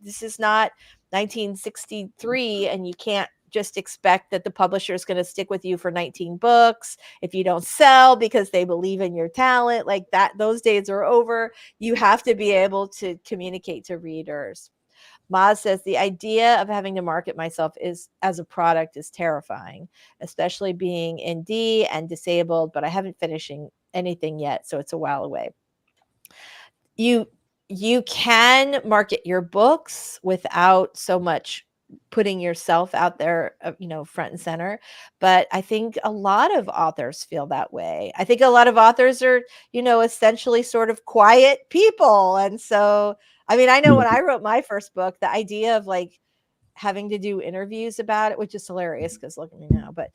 this is not 1963, and you can't just expect that the publisher is going to stick with you for 19 books if you don't sell because they believe in your talent. Like that, those days are over. You have to be able to communicate to readers. Maz says, the idea of having to market myself as a product is terrifying, especially being indie and disabled, but I haven't finishing anything yet, so it's a while away. You can market your books without so much putting yourself out there, front and center. But I think a lot of authors feel that way. I think a lot of authors are, essentially sort of quiet people. And so, I mean, I know when I wrote my first book, the idea of like having to do interviews about it, which is hilarious because look at me now. But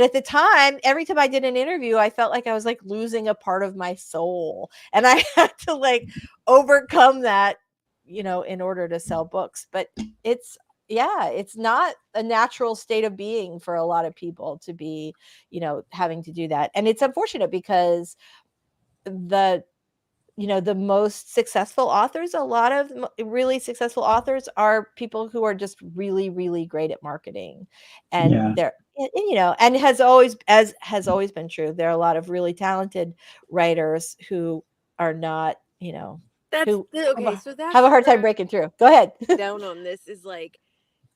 at the time, every time I did an interview, I felt like I was like losing a part of my soul. And I had to like overcome that, in order to sell books. But it's not a natural state of being for a lot of people to be, having to do that. And it's unfortunate because the most successful authors, a lot of really successful authors are people who are just really, really great at marketing. And they're, and has always been true. There are a lot of really talented writers who are not, so have a hard time breaking through. Go ahead. Down on this is like,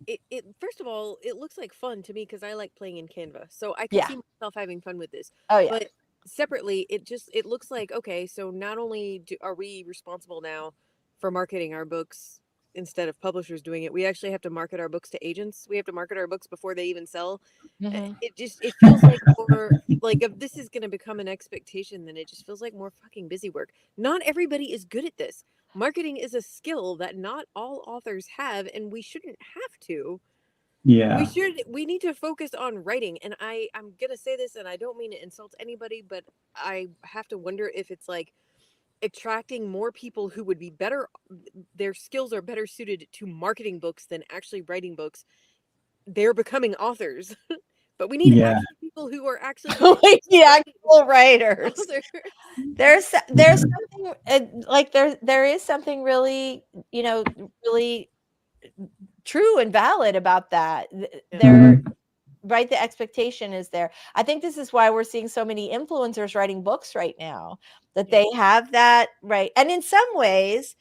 it first of all, it looks like fun to me because I like playing in Canva. So I can see myself having fun with this. Oh yeah. But separately, it looks like, okay, so not only are we responsible now for marketing our books instead of publishers doing it, we actually have to market our books to agents. We have to market our books before they even sell. It feels like more like if this is going to become an expectation, then it just feels like more fucking busy work. Not everybody is good at this. Marketing is a skill that not all authors have, and we shouldn't have to. Yeah. We need to focus on writing. And I'm going to say this, and I don't mean to insult anybody, but I have to wonder if it's like attracting more people who would be better, their skills are better suited to marketing books than actually writing books. They're becoming authors. But we need people who are actually actual writers. There's something like there is something really, really true and valid about that. Right, the expectation is there. I think this is why we're seeing so many influencers writing books right now, that they have that right. And in some ways,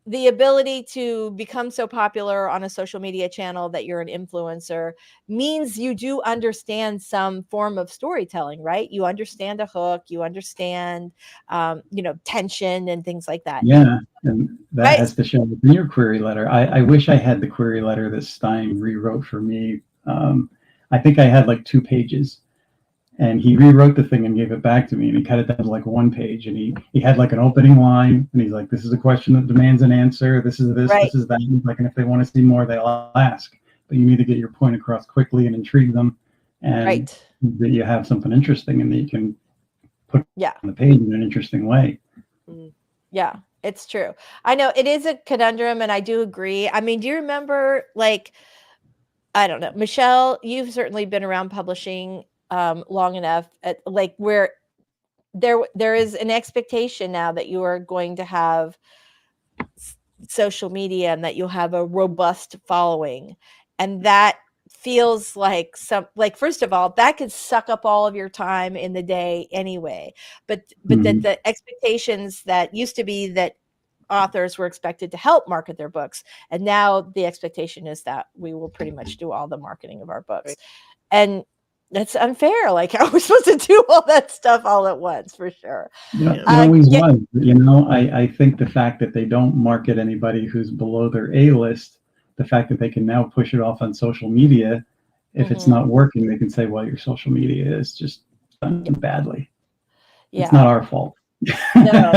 the ability to become so popular on a social media channel that you're an influencer means you do understand some form of storytelling, right? You understand a hook, you understand, tension and things like that. Yeah, and that has to show up in your query letter. I wish I had the query letter that Stein rewrote for me. I think I had like 2 pages. And he rewrote the thing and gave it back to me, and he cut it down to like 1 page, and he had like an opening line, and he's like, this is a question that demands an answer, this is this, this is that. And he's like, and if they want to see more, they'll ask, but you need to get your point across quickly and intrigue them, and that you have something interesting and that you can put on the page in an interesting way. Yeah, it's true. I know it is a conundrum, and I do agree. I mean, do you remember, like, I don't know, Michelle, you've certainly been around publishing long enough, like where there is an expectation now that you are going to have social media and that you'll have a robust following. And that feels like first of all, that could suck up all of your time in the day anyway. But that the expectations that used to be that authors were expected to help market their books, and now the expectation is that we will pretty much do all the marketing of our books. Right. And that's unfair. Like, how are we supposed to do all that stuff all at once? For sure. It always was. You know, I think the fact that they don't market anybody who's below their A list, the fact that they can now push it off on social media, if it's not working, they can say, well, your social media is just done badly. Yeah. It's not our fault. No,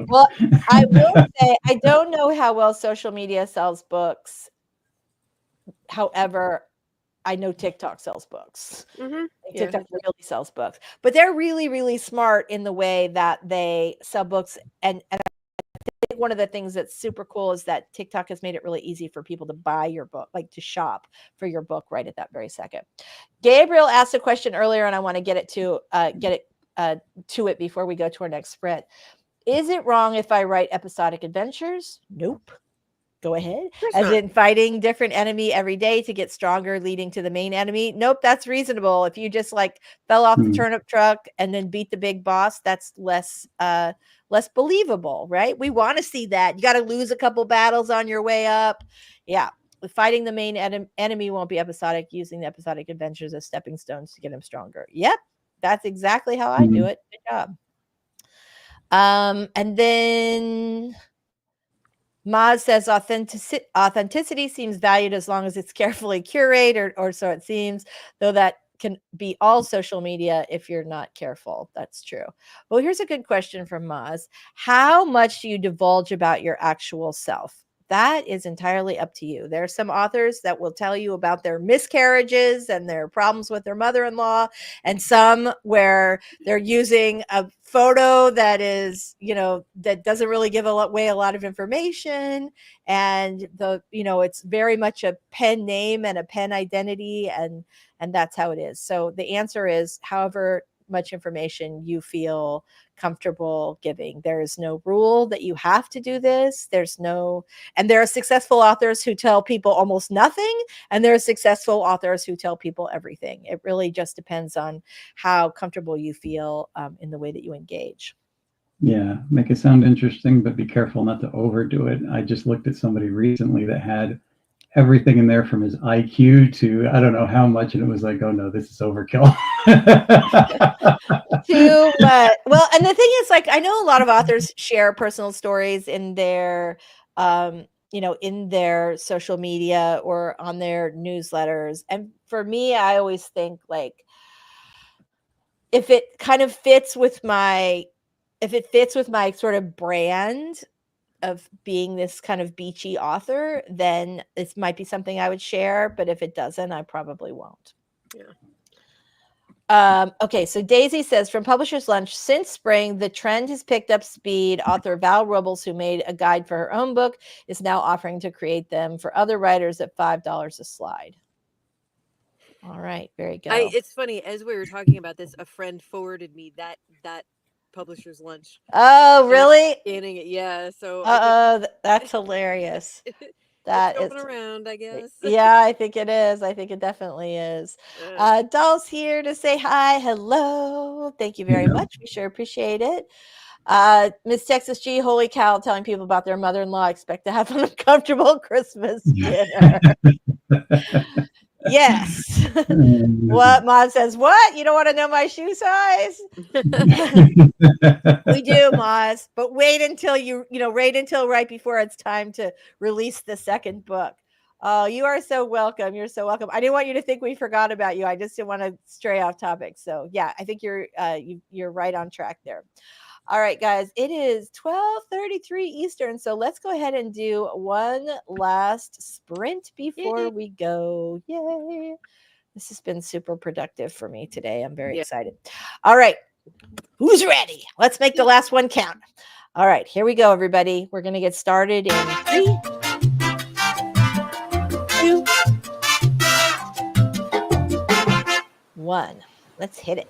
well, I will say I don't know how well social media sells books. However, I know TikTok sells books. TikTok really sells books, but they're really, really smart in the way that they sell books. And I think one of the things that's super cool is that TikTok has made it really easy for people to buy your book, like to shop for your book right at that very second. Gabriel asked a question earlier, and I want to get it to it before we go to our next sprint. Is it wrong if I write episodic adventures? Nope. Go ahead. As in fighting different enemy every day to get stronger, leading to the main enemy. Nope, that's reasonable. If you just like fell off the turnip truck and then beat the big boss, that's less believable, right? We want to see that. You got to lose a couple battles on your way up. Yeah. Fighting the main enemy won't be episodic, using the episodic adventures as stepping stones to get him stronger. Yep. That's exactly how I do it. Good job. And then Maz says authenticity seems valued as long as it's carefully curated, or so it seems, though that can be all social media if you're not careful. That's true. Well, here's a good question from Maz. How much do you divulge about your actual self? That is entirely up to you. There are some authors that will tell you about their miscarriages and their problems with their mother-in-law, and some where they're using a photo that is, that doesn't really give away a lot of information. And it's very much a pen name and a pen identity. And that's how it is. So the answer is however much information you feel comfortable giving. There is no rule that you have to do this. And there are successful authors who tell people almost nothing, and there are successful authors who tell people everything. It really just depends on how comfortable you feel in the way that you engage. Yeah, make it sound interesting, but be careful not to overdo it. I just looked at somebody recently that had everything in there from his IQ to I don't know how much, and it was like, oh no, this is overkill. Too much. Well, and the thing is, like, I know a lot of authors share personal stories in their in their social media or on their newsletters. And for me, I always think, like, if it fits with my sort of brand of being this kind of beachy author, then this might be something I would share. But if it doesn't, I probably won't. Yeah. Okay, so Daisy says, from Publisher's Lunch, since spring, the trend has picked up speed. Author Val Robles, who made a guide for her own book, is now offering to create them for other writers at $5 a slide. All right, very good. It's funny, as we were talking about this, a friend forwarded me that Publisher's Lunch. Oh, really? Scanning it, yeah. So that's hilarious. That is around, I guess. Yeah, I think it is. I think it definitely is. Doll's here to say hi. Hello. Thank you very much. We sure appreciate it. Miss Texas G, holy cow, telling people about their mother-in-law. Expect to have an uncomfortable Christmas dinner. Yes. What? Mom says, what? You don't want to know my shoe size? We do, Moz. But wait until right before it's time to release the second book. Oh, you are so welcome. You're so welcome. I didn't want you to think we forgot about you. I just didn't want to stray off topic. So yeah, I think you're right on track there. All right, guys, it is 12:33 Eastern, so let's go ahead and do one last sprint before we go. Yay. This has been super productive for me today. I'm very excited. All right, who's ready? Let's make the last one count. All right, here we go, everybody. We're going to get started in 3, 2, 1. Let's hit it.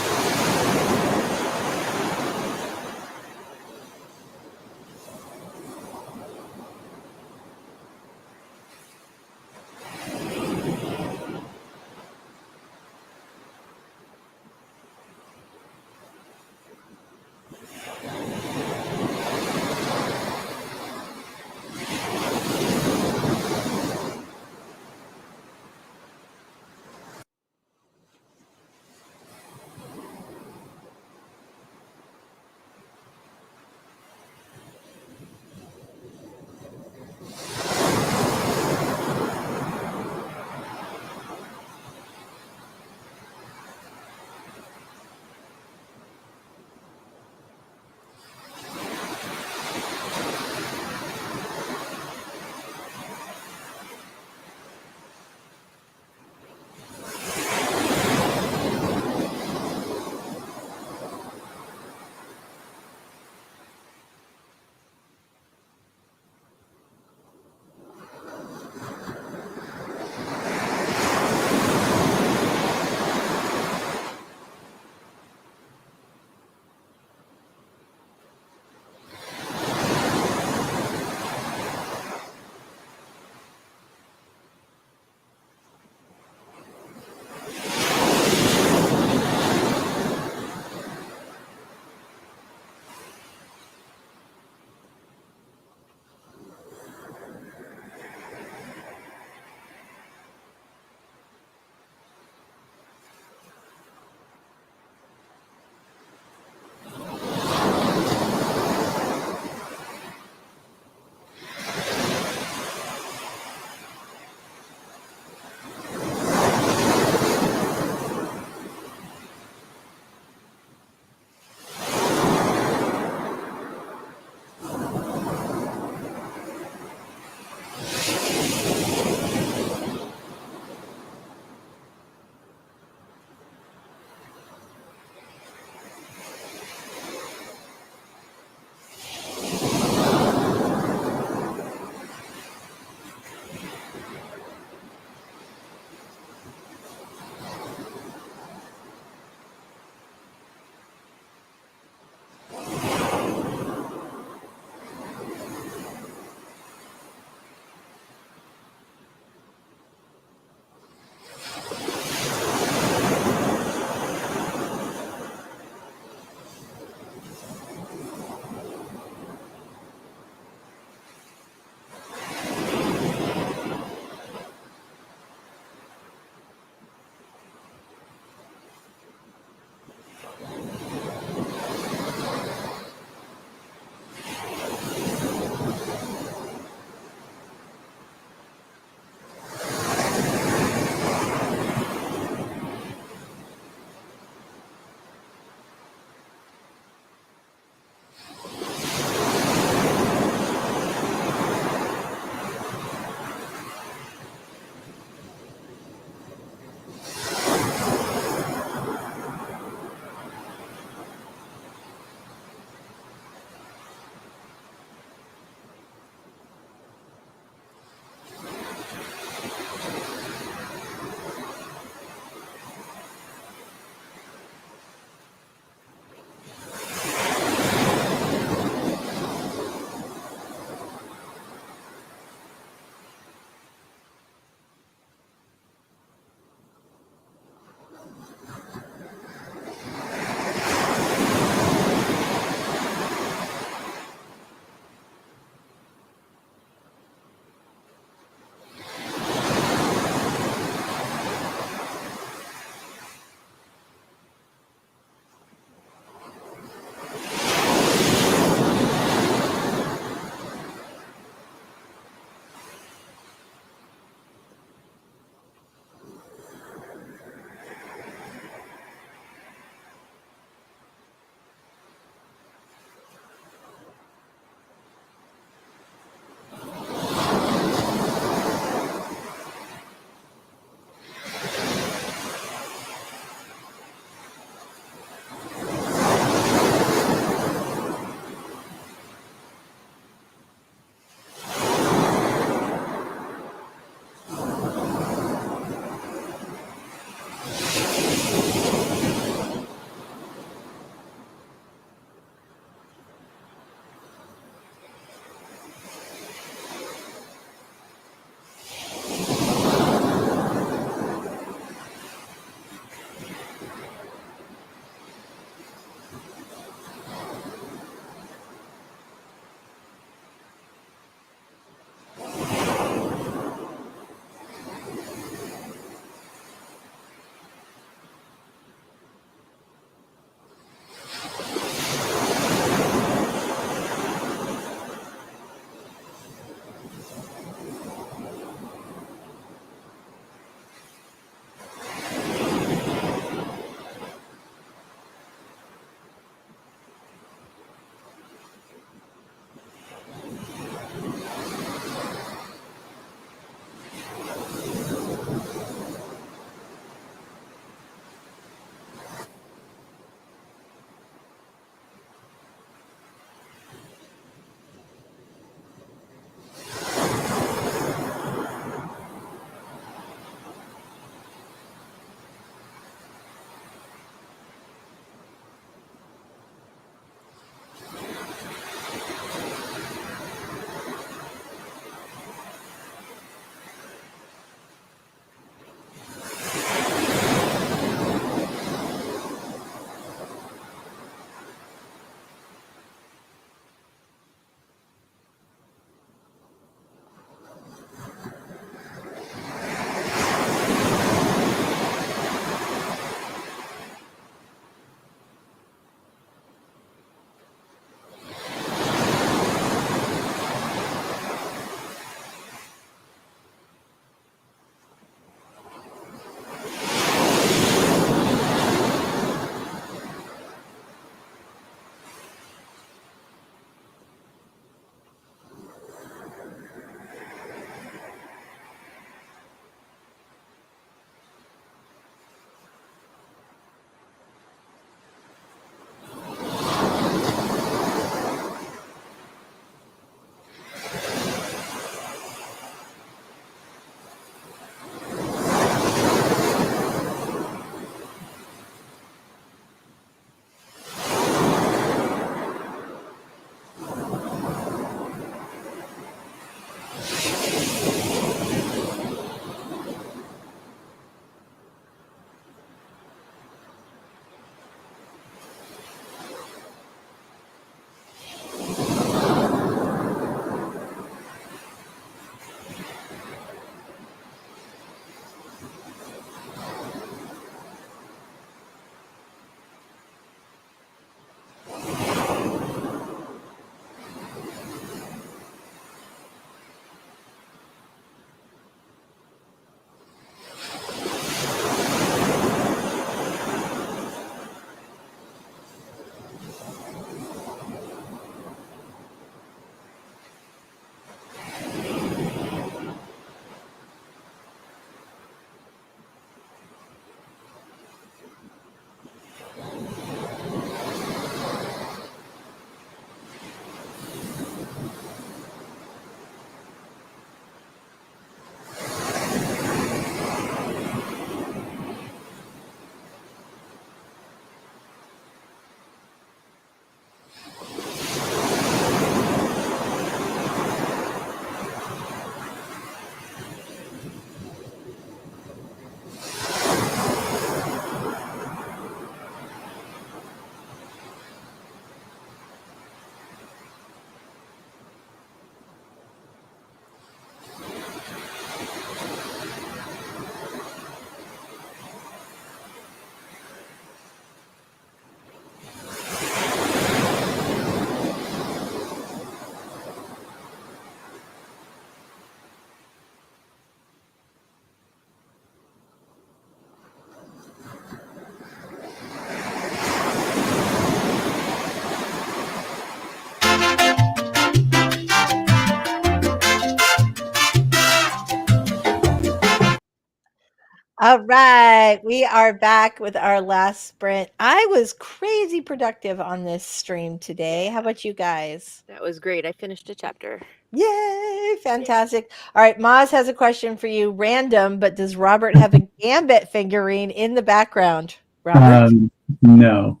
All right, we are back with our last sprint. I was crazy productive on this stream today. How about you guys? That was great. I finished a chapter. Yay, fantastic. All right, Maz has a question for you. Random, but does Robert have a Gambit figurine in the background? Robert? No.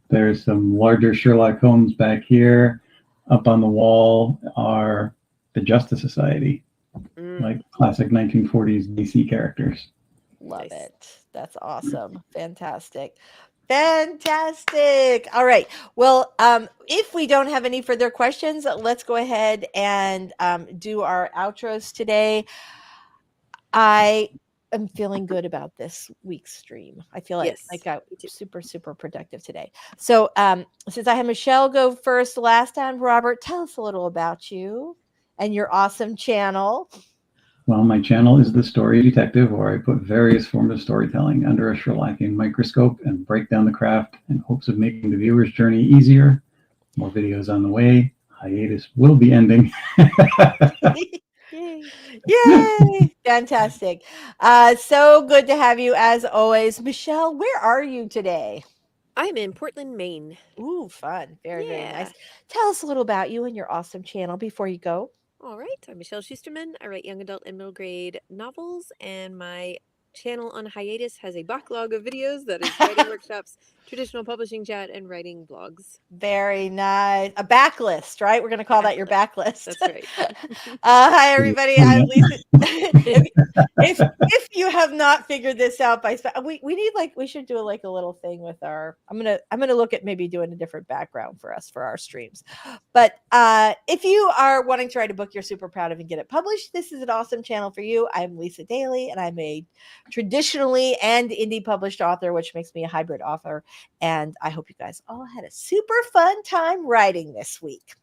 There's some larger Sherlock Holmes back here. Up on the wall are the Justice Society, like classic 1940s DC characters. Love it. That's awesome. Fantastic. Fantastic. All right. Well, if we don't have any further questions, let's go ahead and do our outros today. I am feeling good about this week's stream. I feel like I was super productive today. So since I had Michelle go first last time, Robert, tell us a little about you and your awesome channel. Well, my channel is The Story Detective, where I put various forms of storytelling under a Sherlockian microscope and break down the craft in hopes of making the viewer's journey easier. More videos on the way. Hiatus will be ending. Yay. Yay. Fantastic. So good to have you as always. Michelle, where are you today? I'm in Portland, Maine. Ooh, fun. Very nice. Tell us a little about you and your awesome channel before you go. All right. I'm Michelle Schusterman. I write young adult and middle grade novels, and my channel on hiatus has a backlog of videos that is writing workshops, traditional publishing chat, and writing blogs. Very nice. A backlist, right? We're going to call that your backlist. That's right. Hi, everybody. I'm Lisa. if you have not figured this out by we need we should do a little thing with our I'm gonna look at maybe doing a different background for us for our streams. But if you are wanting to write a book you're super proud of and get it published, this is an awesome channel for you. I'm Lisa Daly, and I'm a traditionally and indie published author, which makes me a hybrid author. And I hope you guys all had a super fun time writing this week.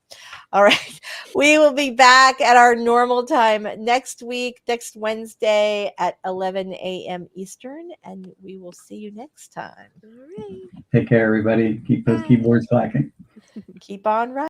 All right. We will be back at our normal time next week, next Wednesday at 11 a.m. Eastern, and we will see you next time. All right. Take care, everybody. Keep those keyboards clacking. Keep on writing.